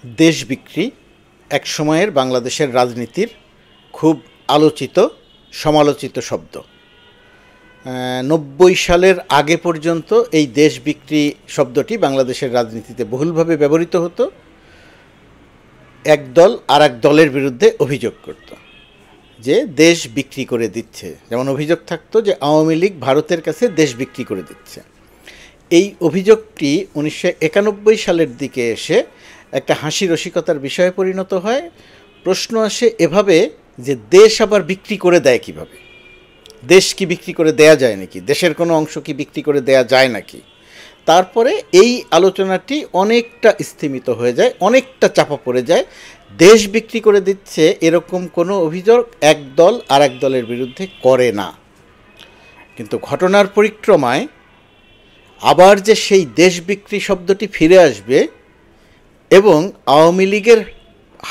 দেশ বিক্রি এক সময়ের বাংলাদেশের রাজনীতির খুব আলোচিত সমালোচিত শব্দ। ৯০ সালের আগে পর্যন্ত এই দেশ বিক্রি শব্দটি বাংলাদেশের রাজনীতিতে বহুলভাবে ব্যবহৃত হতো। এক দল আর এক দলের বিরুদ্ধে অভিযোগ করত যে দেশ বিক্রি করে দিচ্ছে। যেমন অভিযোগ থাকতো যে আওয়ামী লীগ ভারতের কাছে দেশ বিক্রি করে দিচ্ছে। এই অভিযোগটি ১৯৯১ সালের দিকে এসে একটা হাসি রসিকতার বিষয়ে পরিণত হয়। প্রশ্ন আসে এভাবে যে দেশ আবার বিক্রি করে দেয় কিভাবে? দেশ কি বিক্রি করে দেয়া যায় নাকি? দেশের কোনো অংশ কি বিক্রি করে দেয়া যায় নাকি? তারপরে এই আলোচনাটি অনেকটা স্থিমিত হয়ে যায়, অনেকটা চাপা পড়ে যায়। দেশ বিক্রি করে দিচ্ছে এরকম কোনো অভিযোগ এক দল আর এক দলের বিরুদ্ধে করে না। কিন্তু ঘটনার পরিক্রমায় আবার যে সেই দেশ বিক্রি শব্দটি ফিরে আসবে এবং আওয়ামী লীগের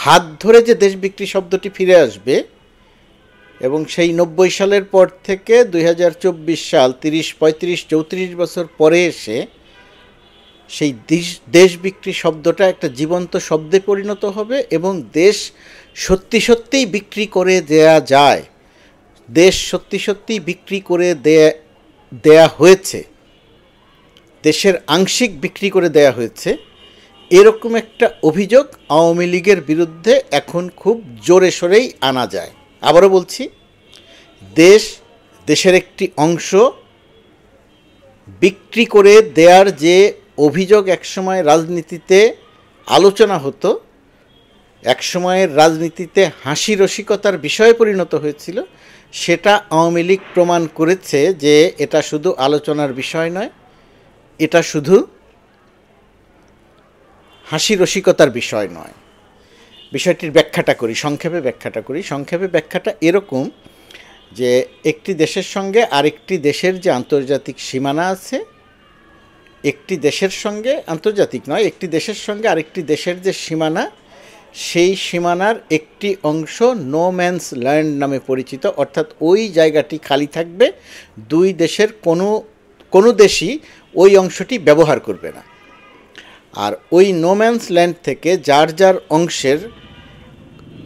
হাত ধরে যে দেশ বিক্রি শব্দটি ফিরে আসবে এবং সেই ৯০ সালের পর থেকে ২০২৪ সাল ৩০, ৩৫, ৩৪ বছর পরে এসে সেই দেশ বিক্রি শব্দটা একটা জীবন্ত শব্দে পরিণত হবে এবং দেশ সত্যি সত্যিই বিক্রি করে দেয়া যায়, দেশ সত্যি সত্যিই বিক্রি করে দেয়া হয়েছে, দেশের আংশিক বিক্রি করে দেয়া হয়েছে, এরকম একটা অভিযোগ আওয়ামী লীগের বিরুদ্ধে এখন খুব জোরে সোরেই আনা যায়। আবারও বলছি, দেশের একটি অংশ বিক্রি করে দেয়ার যে অভিযোগ একসময় রাজনীতিতে আলোচনা হতো, একসময়ের রাজনীতিতে হাসি রসিকতার বিষয়ে পরিণত হয়েছিল, সেটা আওয়ামী লীগ প্রমাণ করেছে যে এটা শুধু আলোচনার বিষয় নয়, এটা শুধু হাসি রসিকতার বিষয় নয়। বিষয়টির ব্যাখ্যাটা করি, সংক্ষেপে ব্যাখ্যাটা এরকম যে একটি দেশের সঙ্গে আরেকটি দেশের যে আন্তর্জাতিক সীমানা আছে, একটি দেশের সঙ্গে আন্তর্জাতিক নয়, একটি দেশের সঙ্গে আরেকটি দেশের যে সীমানা, সেই সীমানার একটি অংশ নো ম্যানস ল্যান্ড নামে পরিচিত, অর্থাৎ ওই জায়গাটি খালি থাকবে, দুই দেশের কোনো দেশই ওই অংশটি ব্যবহার করবে না। আর ওই নো ম্যানস ল্যান্ড থেকে যার যার অংশের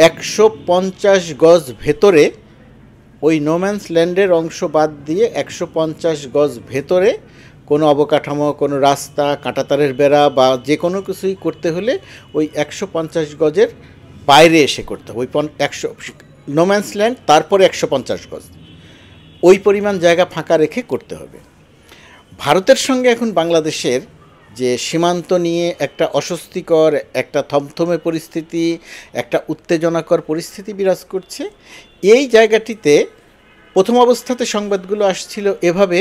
১৫০ গজ ভেতরে, ওই নো ম্যানস ল্যান্ডের অংশ বাদ দিয়ে ১৫০ গজ ভেতরে কোনো অবকাঠামো, কোনো রাস্তা, কাঁটাতারের বেড়া বা যে কোনো কিছুই করতে হলে ওই ১৫০ গজের বাইরে এসে করতে হবে। ওই নো ম্যানস ল্যান্ড, তারপরে ১৫০ গজ, ওই পরিমাণ জায়গা ফাঁকা রেখে করতে হবে। ভারতের সঙ্গে এখন বাংলাদেশের যে সীমান্ত নিয়ে একটা অস্বস্তিকর, একটা থমথমে পরিস্থিতি, একটা উত্তেজনাকর পরিস্থিতি বিরাজ করছে, এই জায়গাটিতে প্রথম অবস্থাতে সংবাদগুলো আসছিল এভাবে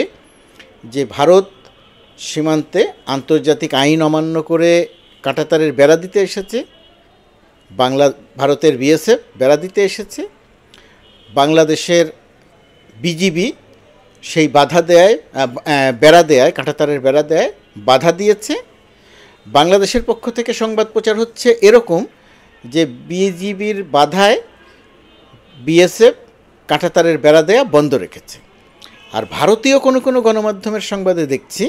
যে ভারত সীমান্তে আন্তর্জাতিক আইন অমান্য করে কাঁটাতারের বেড়া দিতে এসেছে, ভারতের বিএসএফ বেড়া দিতে এসেছে, বাংলাদেশের বিজিবি সেই বেড়া দেয়, কাঁটাতারের বেড়া দেয়, বাধা দিয়েছে। বাংলাদেশের পক্ষ থেকে সংবাদ প্রচার হচ্ছে এরকম যে বিজিবির বাধায় বিএসএফ কাঁটাতারের বেড়া দেয়া বন্ধ রেখেছে। আর ভারতীয় কোনো গণমাধ্যমের সংবাদে দেখছি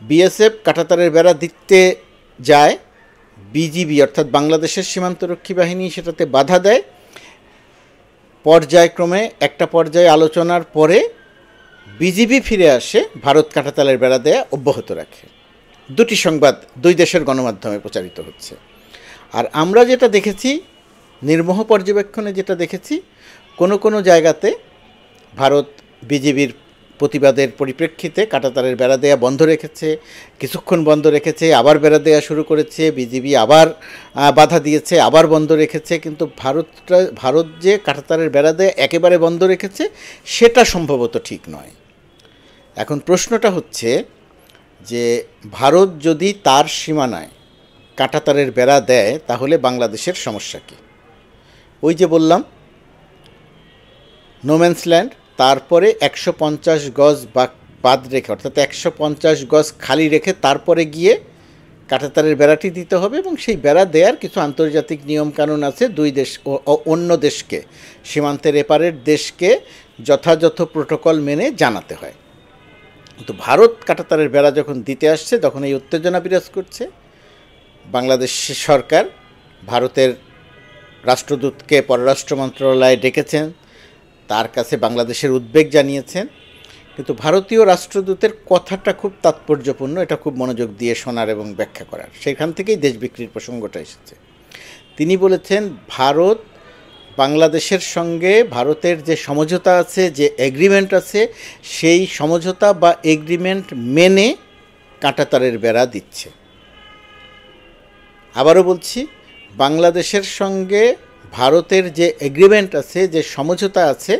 বিএসএফ কাঁটাতারের বেড়া দিতে যায়, বিজিবি অর্থাৎ বাংলাদেশের সীমান্তরক্ষী বাহিনী সেটাতে বাধা দেয়। পর্যায়ক্রমে একটা পর্যায়ে আলোচনার পরে বিজিবি ফিরে আসে, ভারত কাঁটাতারের বেড়া দেয়া অব্যাহত রাখে। দুটি সংবাদ দুই দেশের গণমাধ্যমে প্রচারিত হচ্ছে। আর আমরা যেটা দেখেছি, নির্মোহ পর্যবেক্ষণে যেটা দেখেছি, কোনো জায়গাতে ভারত বিজিবির প্রতিবাদের পরিপ্রেক্ষিতে কাঁটাতারের বেড়া দেয়া বন্ধ রেখেছে, কিছুক্ষণ বন্ধ রেখেছে, আবার বেড়া দেয়া শুরু করেছে, বিজিবি আবার বাধা দিয়েছে, আবার বন্ধ রেখেছে। কিন্তু ভারত যে কাঁটাতারের বেড়া দেয়া একেবারে বন্ধ রেখেছে সেটা সম্ভবত ঠিক নয়। এখন প্রশ্নটা হচ্ছে যে ভারত যদি তার সীমানায় কাঁটাতারের বেড়া দেয় তাহলে বাংলাদেশের সমস্যা কী? ওই যে বললাম নো ম্যানস ল্যান্ড, তারপরে ১৫০ গজ বাদ রেখে, অর্থাৎ ১৫০ গজ খালি রেখে তারপরে গিয়ে কাঁটাতারের বেড়াটি দিতে হবে এবং সেই বেড়া দেওয়ার কিছু আন্তর্জাতিক নিয়মকানুন আছে। দুই দেশ অন্য দেশকে, সীমান্তের এপারের দেশকে যথাযথ প্রোটোকল মেনে জানাতে হয়। কিন্তু ভারত কাঁটাতারের বেড়া যখন দিতে আসছে তখন এই উত্তেজনা বিরাজ করছে। বাংলাদেশ সরকার ভারতের রাষ্ট্রদূতকে পররাষ্ট্র মন্ত্রণালয়ে ডেকেছেন, তার কাছে বাংলাদেশের উদ্বেগ জানিয়েছেন, কিন্তু ভারতীয় রাষ্ট্রদূতের কথাটা খুব তাৎপর্যপূর্ণ, এটা খুব মনোযোগ দিয়ে শোনার এবং ব্যাখ্যা করার। সেখান থেকেই দেশ বিক্রির প্রসঙ্গটা এসেছে। তিনি বলেছেন ভারত বাংলাদেশের সঙ্গে ভারতের যে সমঝোতা আছে, যে এগ্রিমেন্ট আছে, সেই সমঝোতা বা এগ্রিমেন্ট মেনে কাঁটাতারের বেড়া দিচ্ছে। আবারও বলছি, বাংলাদেশের সঙ্গে ভারতের যে এগ্রিমেন্ট আছে, যে সমঝোতা আছে,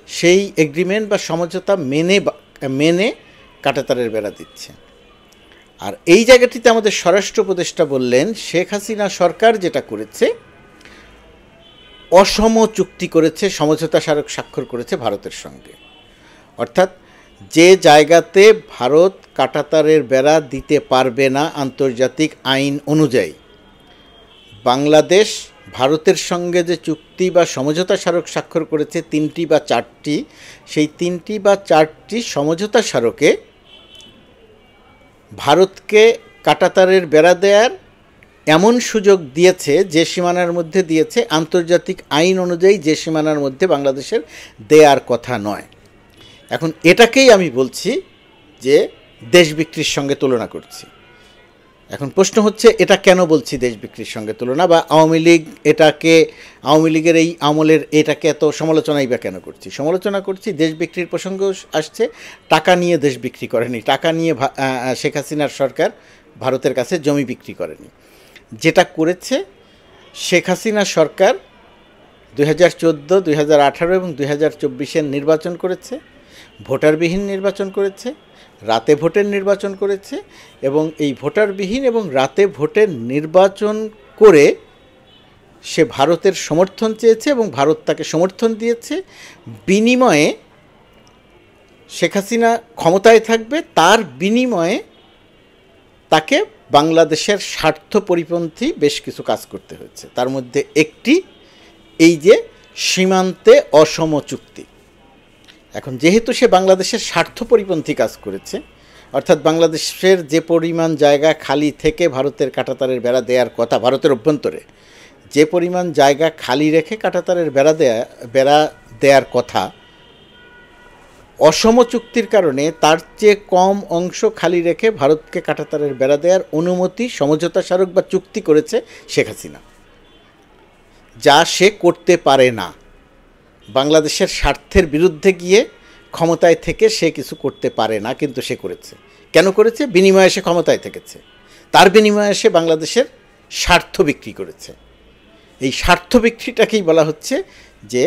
সেই এগ্রিমেন্ট বা সমঝোতা মেনে কাঁটাতারের বেড়া দিচ্ছে। আর এই জায়গাটিতে আমাদের স্বরাষ্ট্র উপদেষ্টা বললেন শেখ হাসিনা সরকার যেটা করেছে, অসম চুক্তি করেছে, সমঝোতা স্মারক স্বাক্ষর করেছে ভারতের সঙ্গে। অর্থাৎ যে জায়গাতে ভারত কাঁটাতারের বেড়া দিতে পারবে না আন্তর্জাতিক আইন অনুযায়ী, বাংলাদেশ ভারতের সঙ্গে যে চুক্তি বা সমঝোতা স্মারক স্বাক্ষর করেছে 3টি বা 4টি, সেই 3টি বা 4টি সমঝোতা স্মারকে ভারতকে কাঁটাতারের বেড়া দেওয়ার এমন সুযোগ দিয়েছে, যে সীমানার মধ্যে দিয়েছে আন্তর্জাতিক আইন অনুযায়ী, যে সীমানার মধ্যে বাংলাদেশের দেয়ার কথা নয়। এখন এটাকেই আমি বলছি যে দেশ বিক্রির সঙ্গে তুলনা করছি। এখন প্রশ্ন হচ্ছে এটা কেন বলছি দেশ বিক্রির সঙ্গে তুলনা, বা আওয়ামী লীগের এই আমলের এটাকে এত সমালোচনাই বা কেন করছি? সমালোচনা করছি, দেশ বিক্রির প্রসঙ্গ আসছে, টাকা নিয়ে দেশ বিক্রি করেনি, টাকা নিয়ে শেখ হাসিনার সরকার ভারতের কাছে জমি বিক্রি করেনি। যেটা করেছে শেখ হাসিনা সরকার 2014, 2018 এবং 2024-এর নির্বাচন করেছে, ভোটারবিহীন নির্বাচন করেছে, রাতে ভোটের নির্বাচন করেছে, এবং এই ভোটারবিহীন এবং রাতে ভোটের নির্বাচন করে সে ভারতের সমর্থন চেয়েছে এবং ভারত তাকে সমর্থন দিয়েছে। বিনিময়ে শেখ হাসিনা ক্ষমতায় থাকবে, তার বিনিময়ে তাকে বাংলাদেশের স্বার্থ পরিপন্থী বেশ কিছু কাজ করতে হয়েছে। তার মধ্যে একটি এই যে সীমান্তে অসম চুক্তি। এখন যেহেতু সে বাংলাদেশের স্বার্থ পরিপন্থী কাজ করেছে, অর্থাৎ বাংলাদেশের যে পরিমাণ জায়গা খালি থেকে ভারতের কাঁটাতারের বেড়া দেওয়ার কথা, ভারতের অভ্যন্তরে যে পরিমাণ জায়গা খালি রেখে কাঁটাতারের বেড়া দেওয়ার কথা, অসম চুক্তির কারণে তার চেয়ে কম অংশ খালি রেখে ভারতকে কাঁটাতারের বেড়া দেওয়ার অনুমতি সমঝোতা স্মারক বা চুক্তি করেছে শেখ হাসিনা, যা সে করতে পারে না। বাংলাদেশের স্বার্থের বিরুদ্ধে গিয়ে ক্ষমতায় থেকে সে কিছু করতে পারে না, কিন্তু সে করেছে। কেন করেছে? বিনিময়ে সে ক্ষমতায় থেকেছে, তার বিনিময়ে সে বাংলাদেশের স্বার্থ বিক্রি করেছে। এই স্বার্থ বিক্রিটাকেই বলা হচ্ছে যে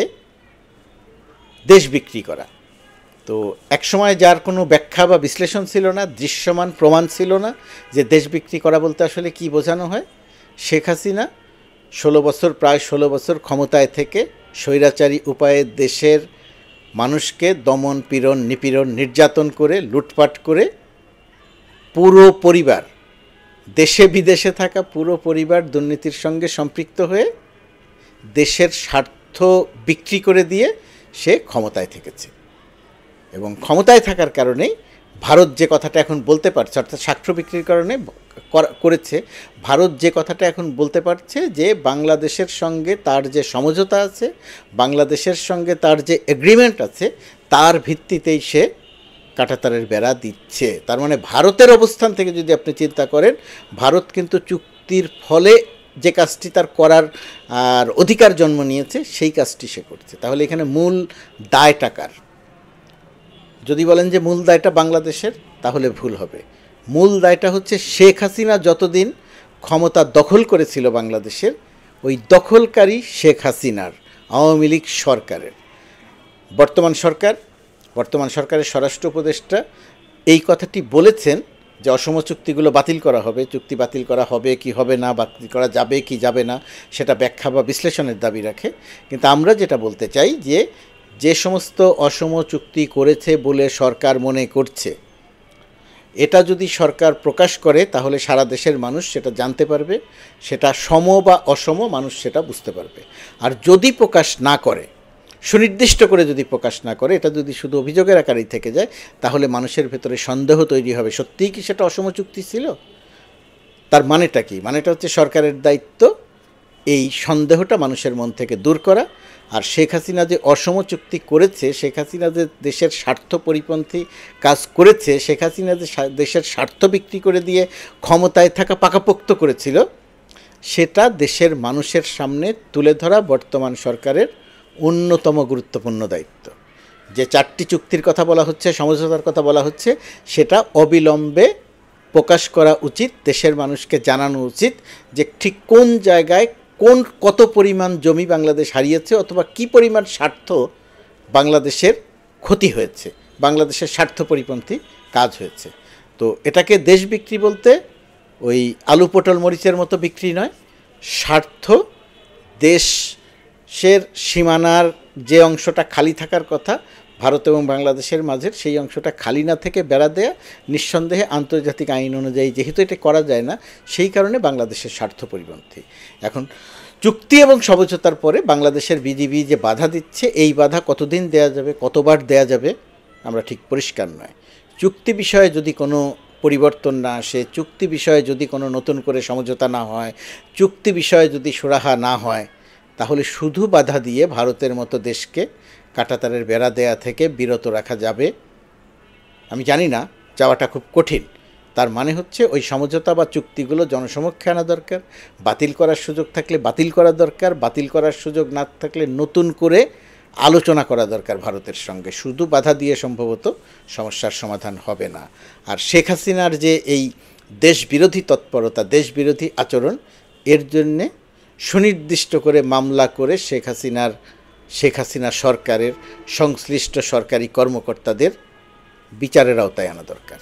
দেশ বিক্রি করা। তো একসময় যার কোনো ব্যাখ্যা বা বিশ্লেষণ ছিল না, দৃশ্যমান প্রমাণ ছিল না যে দেশ বিক্রি করা বলতে আসলে কি বোঝানো হয়, শেখ হাসিনা 16 বছর, প্রায় 16 বছর ক্ষমতায় থেকে স্বৈরাচারী উপায়ে দেশের মানুষকে দমন, পীড়ন, নিপীড়ন, নির্যাতন করে, লুটপাট করে পুরো পরিবার, দেশে বিদেশে থাকা পুরো পরিবার দুর্নীতির সঙ্গে সম্পৃক্ত হয়ে দেশের স্বার্থ বিক্রি করে দিয়ে সে ক্ষমতায় থেকেছে। এবং ক্ষমতায় থাকার কারণেই ভারত যে কথাটা এখন বলতে পারছে, অর্থাৎ স্বার্থ বিক্রির কারণে করেছে, ভারত যে কথাটা এখন বলতে পারছে যে বাংলাদেশের সঙ্গে তার যে সমঝোতা আছে, বাংলাদেশের সঙ্গে তার যে এগ্রিমেন্ট আছে, তার ভিত্তিতেই সে কাঁটাতারের বেড়া দিচ্ছে। তার মানে ভারতের অবস্থান থেকে যদি আপনি চিন্তা করেন, ভারত কিন্তু চুক্তির ফলে যে কাজটি তার করার আর অধিকার জন্ম নিয়েছে, সেই কাজটি সে করছে। তাহলে এখানে মূল দায়টা কার? যদি বলেন যে মূল দায়টা বাংলাদেশের, তাহলে ভুল হবে। মূল দায়টা হচ্ছে শেখ হাসিনা যতদিন ক্ষমতা দখল করেছিল বাংলাদেশের, ওই দখলকারী শেখ হাসিনার, আওয়ামী লীগ সরকারের। বর্তমান সরকারের স্বরাষ্ট্র উপদেষ্টা এই কথাটি বলেছেন যে অসম চুক্তিগুলো বাতিল করা হবে। চুক্তি বাতিল করা হবে কি হবে না, বাতিল করা যাবে কি যাবে না, সেটা ব্যাখ্যা বা বিশ্লেষণের দাবি রাখে। কিন্তু আমরা যেটা বলতে চাই যে সমস্ত অসম চুক্তি করেছে বলে সরকার মনে করছে, এটা যদি সরকার প্রকাশ করে তাহলে সারা দেশের মানুষ সেটা জানতে পারবে, সেটা সম বা অসম মানুষ সেটা বুঝতে পারবে। আর যদি প্রকাশ না করে, সুনির্দিষ্ট করে যদি প্রকাশ না করে, এটা যদি শুধু অভিযোগের আকারেই থেকে যায়, তাহলে মানুষের ভেতরে সন্দেহ তৈরি হবে, সত্যিই কি সেটা অসম চুক্তি ছিল? তার মানেটা কি? মানেটা হচ্ছে সরকারের দায়িত্ব এই সন্দেহটা মানুষের মন থেকে দূর করা। আর শেখ হাসিনা যে অসম চুক্তি করেছে, শেখ হাসিনা যে দেশের স্বার্থ পরিপন্থী কাজ করেছে, শেখ হাসিনা যে দেশের স্বার্থ বিক্রি করে দিয়ে ক্ষমতায় থাকা পাকাপোক্ত করেছিল, সেটা দেশের মানুষের সামনে তুলে ধরা বর্তমান সরকারের অন্যতম গুরুত্বপূর্ণ দায়িত্ব। যে 4টি চুক্তির কথা বলা হচ্ছে, সমঝোতার কথা বলা হচ্ছে, সেটা অবিলম্বে প্রকাশ করা উচিত, দেশের মানুষকে জানানো উচিত যে ঠিক কোন জায়গায় কত পরিমাণ জমি বাংলাদেশ হারিয়েছে, অথবা কি পরিমাণ স্বার্থ বাংলাদেশের ক্ষতি হয়েছে, বাংলাদেশের স্বার্থ পরিপন্থী কাজ হয়েছে। তো এটাকে দেশ বিক্রি বলতে ওই আলু পটল মরিচের মতো বিক্রি নয়, স্বার্থ, দেশের সীমানার যে অংশটা খালি থাকার কথা ভারত এবং বাংলাদেশের মাঝের, সেই অংশটা খালি না থেকে বেড়া দেয়া, নিঃসন্দেহে আন্তর্জাতিক আইন অনুযায়ী যেহেতু এটা করা যায় না, সেই কারণে বাংলাদেশের স্বার্থ পরিপন্থী। এখন চুক্তি এবং সমঝোতার পরে বাংলাদেশের বিজিবি যে বাধা দিচ্ছে, এই বাধা কতদিন দেয়া যাবে, কতবার দেয়া যাবে, আমরা ঠিক পরিষ্কার নয়। চুক্তি বিষয়ে যদি কোনো পরিবর্তন না আসে, চুক্তি বিষয়ে যদি কোনো নতুন করে সমঝোতা না হয়, চুক্তি বিষয়ে যদি সুরাহা না হয়, তাহলে শুধু বাধা দিয়ে ভারতের মতো দেশকে কাঁটাতারের বেড়া দেয়া থেকে বিরত রাখা যাবে। আমি জানি না, চাওয়াটা খুব কঠিন। তার মানে হচ্ছে ওই সমঝোতা বা চুক্তিগুলো জনসমক্ষে আনা দরকার, বাতিল করার সুযোগ থাকলে বাতিল করা দরকার, বাতিল করার সুযোগ না থাকলে নতুন করে আলোচনা করা দরকার ভারতের সঙ্গে। শুধু বাধা দিয়ে সম্ভবত সমস্যার সমাধান হবে না। আর শেখ হাসিনার যে এই দেশবিরোধী তৎপরতা, দেশবিরোধী আচরণ, এর জন্যে সুনির্দিষ্ট করে মামলা করে শেখ হাসিনা সরকারের সংশ্লিষ্ট সরকারি কর্মকর্তাদের বিচারের আওতায় আনা দরকার।